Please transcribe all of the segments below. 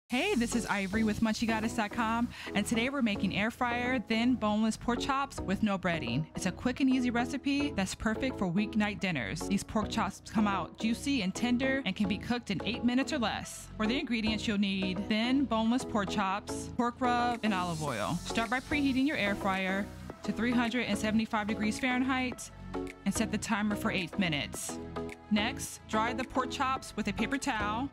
Hey, this is Ivory with MunchyGoddess.com, and today we're making air fryer thin boneless pork chops with no breading. It's a quick and easy recipe that's perfect for weeknight dinners. These pork chops come out juicy and tender and can be cooked in 8 minutes or less. For the ingredients, you'll need thin boneless pork chops, pork rub, and olive oil. Start by preheating your air fryer to 375 degrees Fahrenheit and set the timer for 8 minutes. Next, dry the pork chops with a paper towel.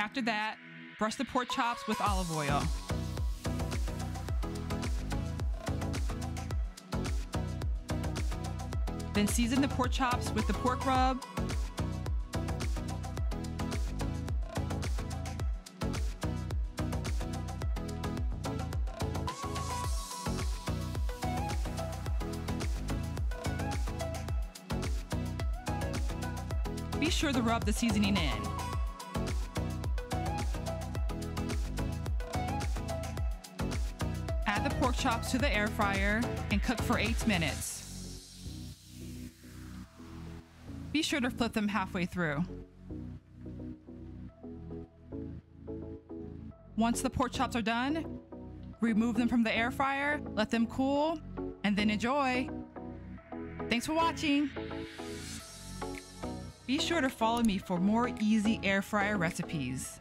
After that, brush the pork chops with olive oil. Then season the pork chops with the pork rub. Be sure to rub the seasoning in. Add the pork chops to the air fryer and cook for 8 minutes. Be sure to flip them halfway through. Once the pork chops are done, remove them from the air fryer, let them cool, and then enjoy. Thanks for watching. Be sure to follow me for more easy air fryer recipes.